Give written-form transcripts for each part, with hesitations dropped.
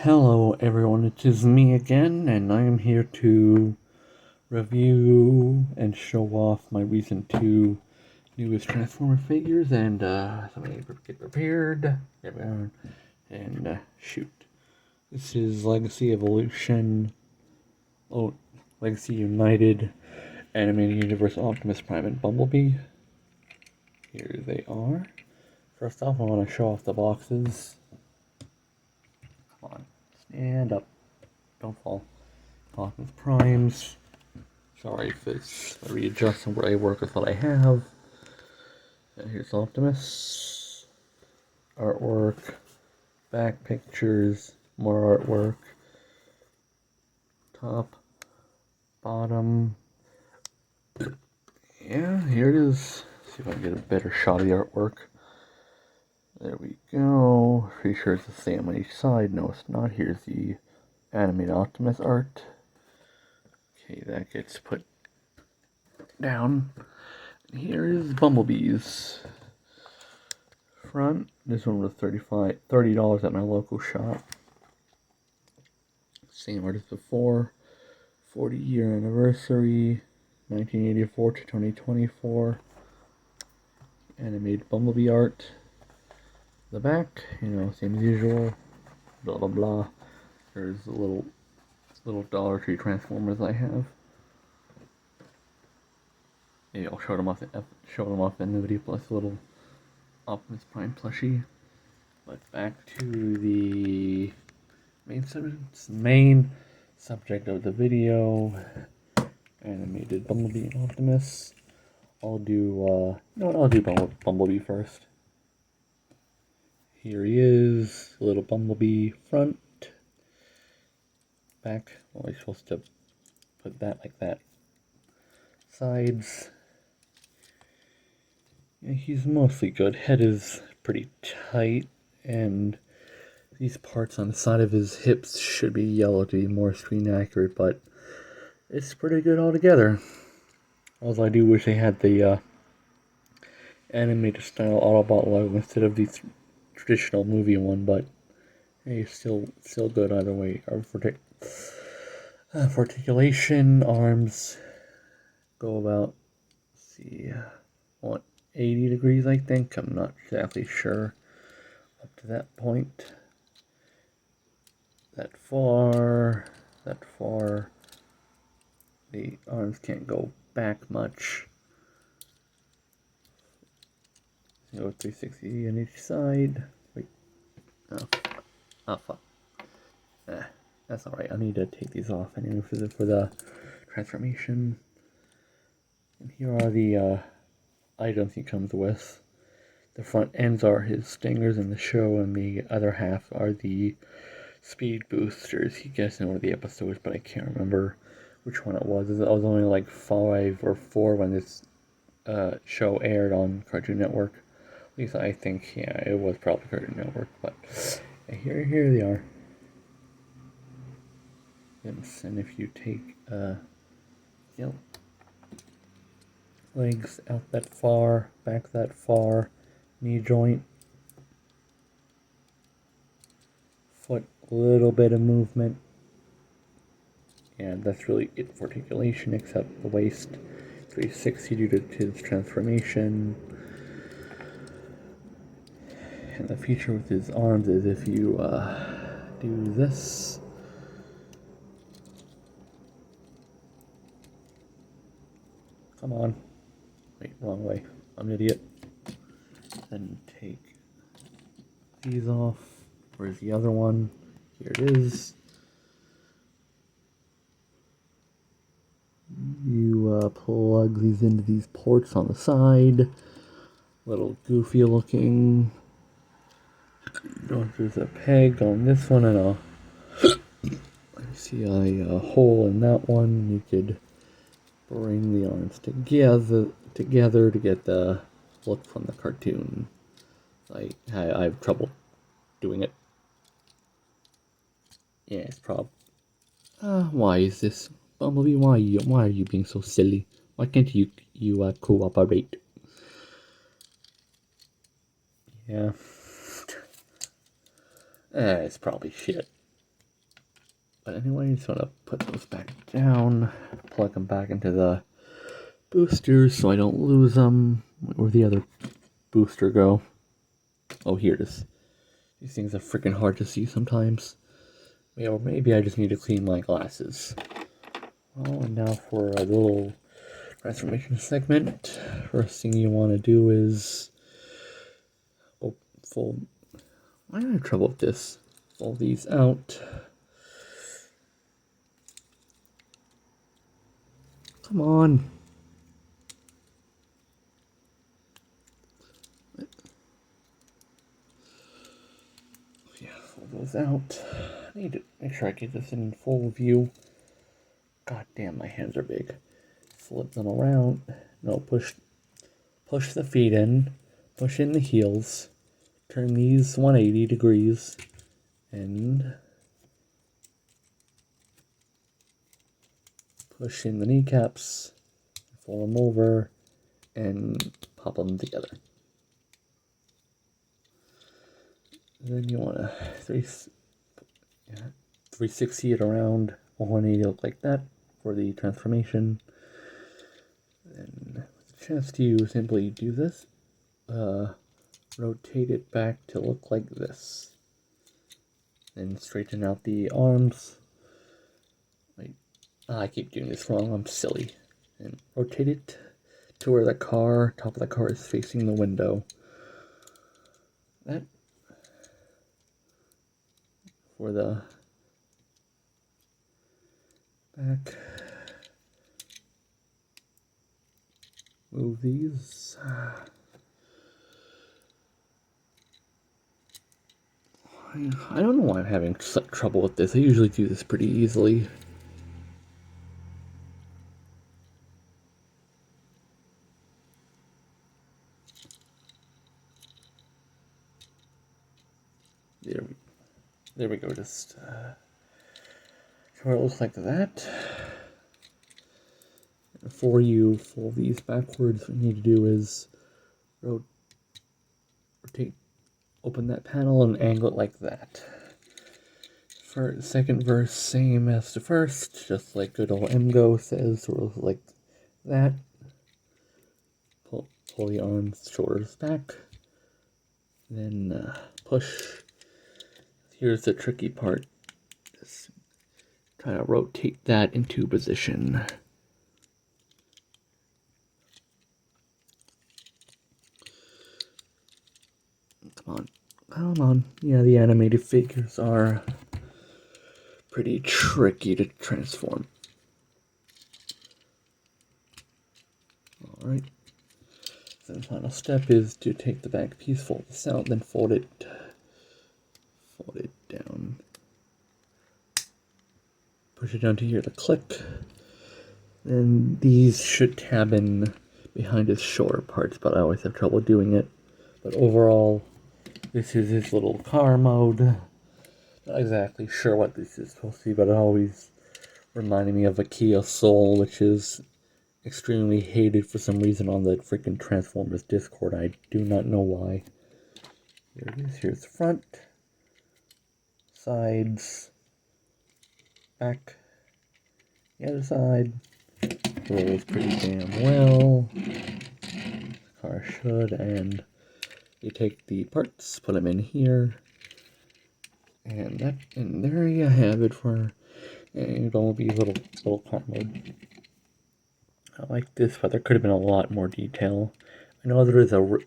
Hello everyone, it is me again, and I am here to review and show off my recent two newest Transformer figures, and so get prepared, and shoot. This is Legacy Evolution, Legacy United, Animated Universe Optimus Prime and Bumblebee. Here they are. First off, I want to show off the boxes. Come on, stand up. Don't fall. Optimus Primes. Sorry if it's readjusting where I work with what I have. And here's Optimus. Artwork. Back pictures. More artwork. Top. Bottom. Yeah, here it is. See if I can get a better shot of the artwork. There we go. Pretty sure it's the same on each side. No, it's not. Here's the animated Optimus art. Okay, that gets put down. Here is Bumblebee's front. This one was $30 at my local shop. Same art as before. 40-year anniversary, 1984 to 2024. Animated Bumblebee art. The back, same as usual. Blah blah blah. There's the little Dollar Tree Transformers I have. Maybe I'll show them off in the video, plus a little Optimus Prime plushie. But back to the main subject of the video: animated Bumblebee and Optimus. I'll do Bumblebee first. Here he is, little Bumblebee front, back. Well, I'm supposed to put that like that. Sides. Yeah, he's mostly good. Head is pretty tight, and these parts on the side of his hips should be yellow to be more screen accurate, but it's pretty good altogether. Although I do wish they had the animated style Autobot logo instead of the traditional movie one, but hey, still good either way. Articulation, arms go about, let's see, 80 degrees, I think. I'm not exactly sure up to that point. That far. The arms can't go back much. Go 360 on each side. Wait. Oh fuck. That's alright. I need to take these off anyway for the transformation. And here are the items he comes with. The front ends are his stingers in the show, and the other half are the speed boosters he gets in one of the episodes, but I can't remember which one it was. I was only like 5 or 4 when this show aired on Cartoon Network. At least I think, yeah, it was probably Cartoon Network, but here they are. Yes, and if you take legs out that far, back that far, knee joint, foot, a little bit of movement, and that's really it for articulation, except the waist 360 due to his transformation. And the feature with his arms is if you do this, come on, wait, wrong way, I'm an idiot. Then take these off. Where's the other one? Here it is. You plug these into these ports on the side. Little goofy looking. There's a peg on this one and I see a hole in that one. You could bring the arms together to get the look from the cartoon. I have trouble doing it. Yeah, it's probably. Why is this, Bumblebee? Why are you being so silly? Why can't you cooperate? Yeah. It's probably shit. But anyway, just want to put those back down, plug them back into the boosters so I don't lose them. Where'd the other booster go? Oh, here it is. These things are freaking hard to see sometimes. Yeah, or maybe I just need to clean my glasses. Well, and now for a little transformation segment. First thing you want to do is fold. Why do I have trouble with this? Fold these out. Come on. Yeah, fold those out. I need to make sure I get this in full view. God damn, my hands are big. Flip them around. No, push the feet in. Push in the heels. Turn these 180 degrees. And push in the kneecaps. Fold them over. And pop them together. And then you want to 360 it around, 180 look like that for the transformation. Then with the chest, you simply do this, rotate it back to look like this. Then straighten out the arms. Wait, I keep doing this wrong, I'm silly. And rotate it to where the top of the car is facing the window. That for the back. Move these. I don't know why I'm having such trouble with this. I usually do this pretty easily. There we go. Just so it looks like that. Before you fold these backwards, what you need to do is rotate, open that panel and angle it like that. For the second verse, same as the first, just like good old MGO says, sort of like that. Pull the arms, shoulders back. Then push. Here's the tricky part. Just try to rotate that into position. Come on. Yeah, the animated figures are pretty tricky to transform. Alright. So the final step is to take the back piece, fold this out, then fold it down. Push it down to here to click. Then these should tab in behind his shoulder parts, but I always have trouble doing it. But overall, this is his little car mode. Not exactly sure what this is supposed to be, but it always reminded me of a Kia Soul, which is extremely hated for some reason on the freaking Transformers Discord. I do not know why. Here it is. Here's the front, sides, back, the other side. Rolls pretty damn well. The car should, and you take the parts, put them in here, and there you have it for Bumblebee little car mode. I like this, but there could have been a lot more detail. I know there is a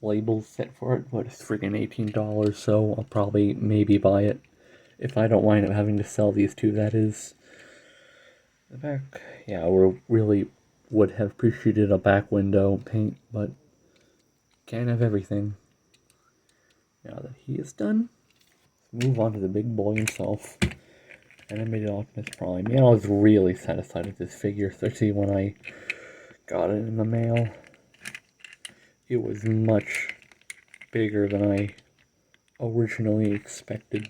label set for it, but it's freaking $18, so I'll probably maybe buy it if I don't wind up having to sell these two. That is the back. Yeah, we really would have appreciated a back window paint, but can't have everything. Now that he is done, let's move on to the big boy himself. Animated Optimus Prime. Yeah, I was really satisfied with this figure, especially when I got it in the mail. It was much bigger than I originally expected.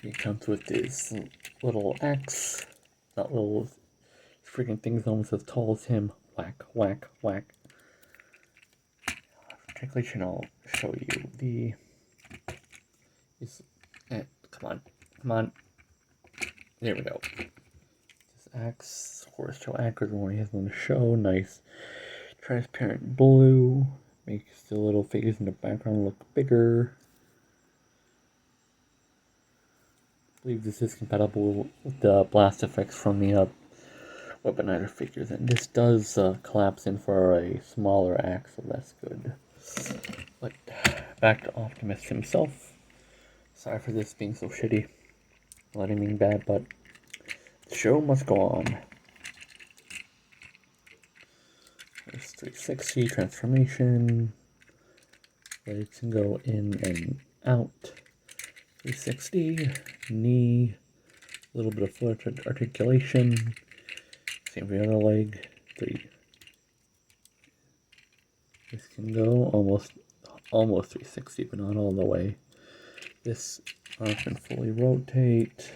It comes with this little axe. That little freaking thing's almost as tall as him. Whack, whack, whack. Particularly, I'll show you the Come on. There we go. This axe, horse tail anchors when he has one to show. Nice transparent blue. Makes the little figures in the background look bigger. I believe this is compatible with the blast effects from the weaponizer figures, and this does collapse in for a smaller axe, so that's good. But back to Optimus himself. Sorry for this being so shitty. Not even mean bad, but the show must go on. There's 360 transformation. Legs can go in and out. 360 knee. A little bit of foot articulation. Same for the other leg. 3. This can go almost 360, but not all the way. This arm can fully rotate.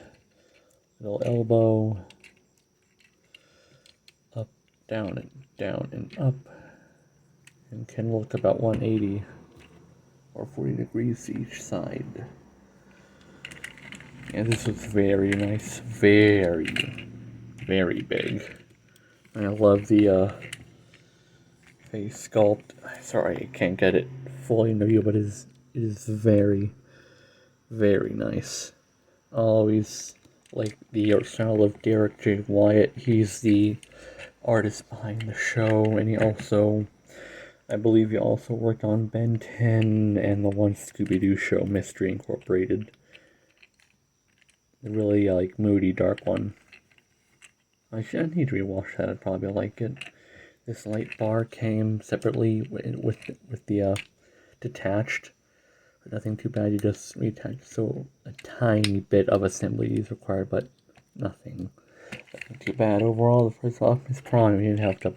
Little elbow. Up, down, and up. And can look about 180 or 40 degrees to each side. Yeah, this was very nice. Very, very big. And I love the face sculpt. Sorry, I can't get it fully into view, but it is very, very nice. I always like the art style of Derek J. Wyatt. He's the artist behind the show, and I believe he also worked on Ben 10 and the one Scooby-Doo show, Mystery Incorporated. The really moody, dark one. I need to rewatch that. I'd probably like it. This light bar came separately with the detached. But nothing too bad. You just reattach. So a tiny bit of assembly is required, but nothing too bad. Overall, the first Optimus Prime, you didn't have to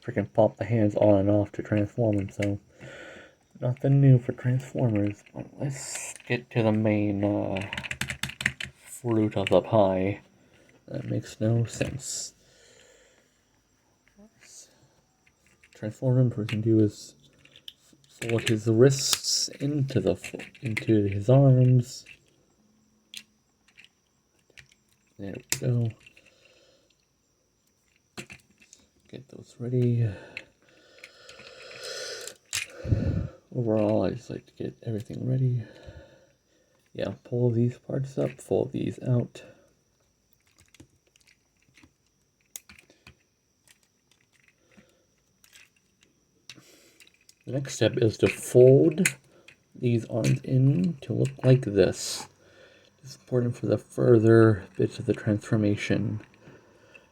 freaking pop the hands on and off to transform them. So nothing new for Transformers. But let's get to the main fruit of the pie. That makes no sense. Transform him. First thing to do is fold his wrists into his arms. There we go. Get those ready. Overall, I just like to get everything ready. Yeah, pull these parts up, fold these out. The next step is to fold these arms in to look like this. It's important for the further bits of the transformation.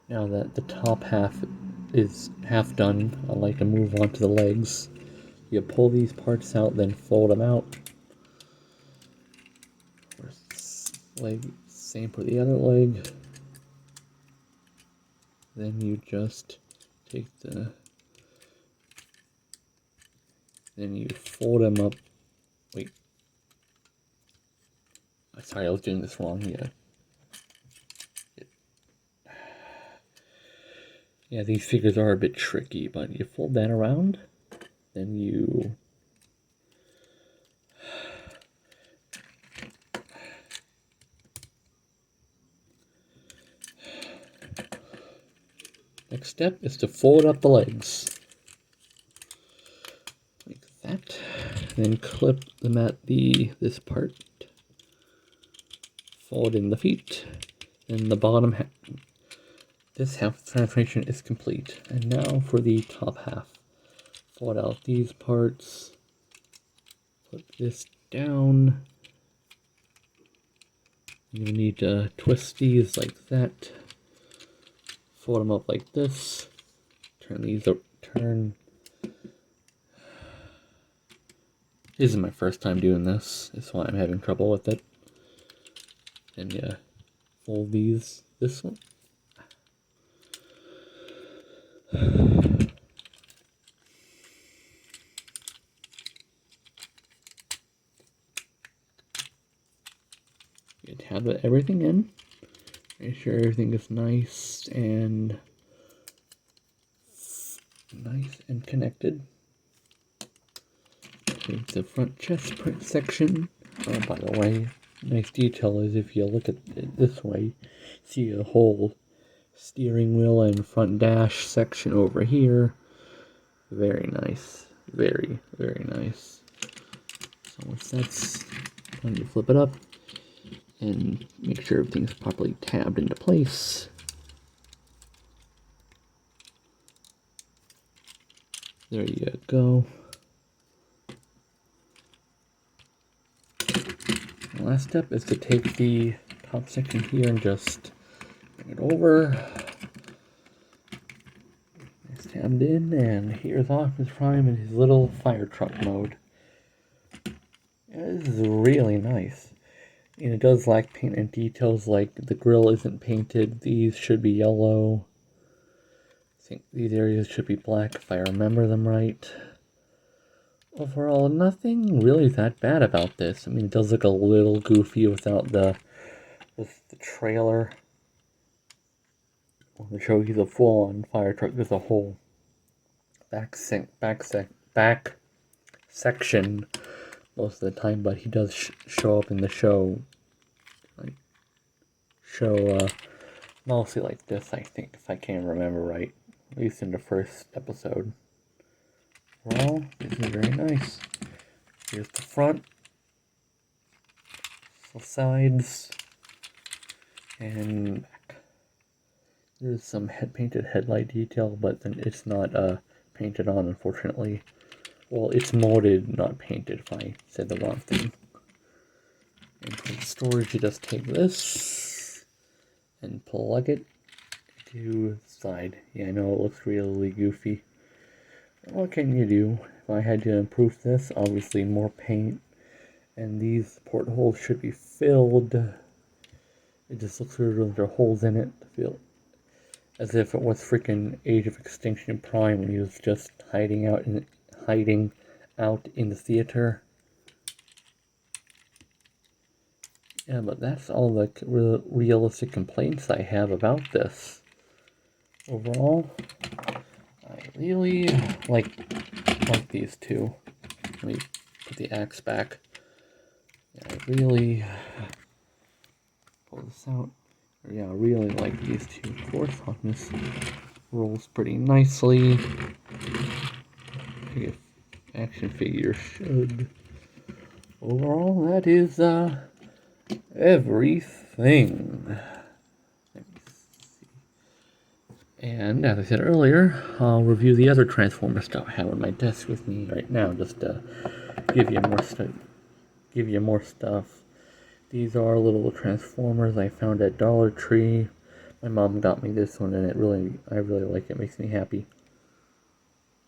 Now that the top half is half done, I'd like to move on to the legs. You pull these parts out, then fold them out. First leg, same for the other leg. Then you just take then you fold them up. Wait. Sorry, I was doing this wrong. Yeah, these figures are a bit tricky, but you fold that around, then you next step is to fold up the legs. Like that. Then clip them at this part. Fold in the feet. And the bottom half. This half of the transformation is complete. And now for the top half. Fold out these parts. Put this down. You need to twist these like that. Fold them up like this. Turn these up. This is my first time doing this. That's why I'm having trouble with it. And yeah, fold these this one. You tab everything in. Make sure everything is nice and connected. Take the front chest section. Oh, by the way, nice detail is if you look at it this way, see a whole steering wheel and front dash section over here. Very nice. Very, very nice. So once that's done, you flip it up and make sure everything's properly tabbed into place. There you go. The last step is to take the top section here and just bring it over. It's tabbed in, and here's Optimus Prime in his little fire truck mode. This is really nice. And it does lack paint and details, like the grill isn't painted. These should be yellow. I think these areas should be black if I remember them right. Overall, nothing really that bad about this. I mean, it does look a little goofy without the trailer. Well, to show you the full-on fire truck, there's a whole back section most of the time, but he does show up in the show, mostly like this, I think, if I can remember right, at least in the first episode. Well, this is very nice. Here's the front, the sides, and back. There's some painted headlight detail, but then it's not painted on, unfortunately. Well, it's molded, not painted, if I said the wrong thing. And for the storage, you just take this and plug it to the side. Yeah, I know it looks really goofy. What can you do? If I had to improve this, obviously more paint, and these portholes should be filled. It just looks weird with there are holes in it. Feel as if it was freaking Age of Extinction Prime when he was just hiding out in the theater. Yeah, but that's all the realistic complaints I have about this. Overall, I really like these two. Let me put the axe back. Yeah, I really pull this out. Yeah, I really like these two. Of course, Optimus rolls pretty nicely. I guess action figure should. Overall, that is everything. Let me see. And as I said earlier, I'll review the other Transformer stuff I have on my desk with me right now, just to give you more stuff. These are little Transformers I found at Dollar Tree. My mom got me this one, and I really like it. It makes me happy.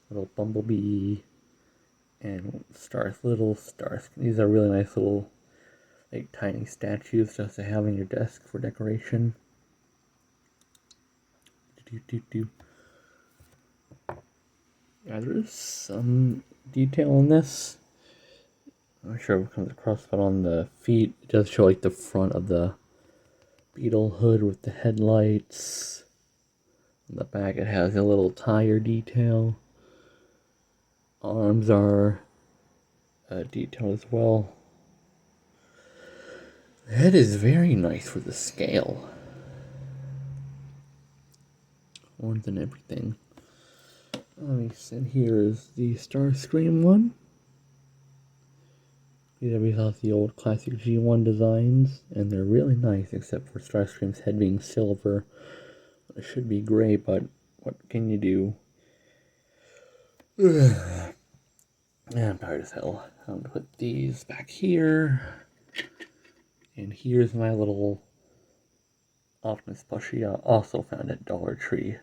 Little Bumblebee and little Starscream. These are really nice little, like, tiny statues just to have on your desk for decoration. Yeah, there's some detail in this. I'm not sure if it comes across, but on the feet, it does show like the front of the Beetle hood with the headlights. On the back, it has a little tire detail. Arms are detailed as well. The head is very nice for the scale. Horns and everything. Let me see, here is the Starscream one. These are the old classic G1 designs, and they're really nice, except for Starscream's head being silver. It should be gray, but what can you do? Yeah, I'm tired as hell. I'm gonna put these back here. And here's my little Optimus plushie I also found at Dollar Tree.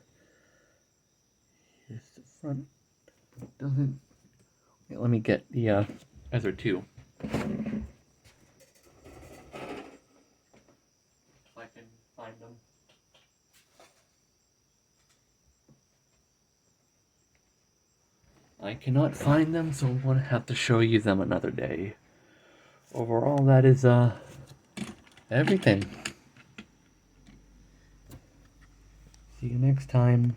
Here's the front. It doesn't. Wait, let me get the other two. If I can find them. I cannot find them, so I'm going to have to show you them another day. Overall, that is everything. See you next time.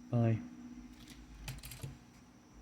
Bye.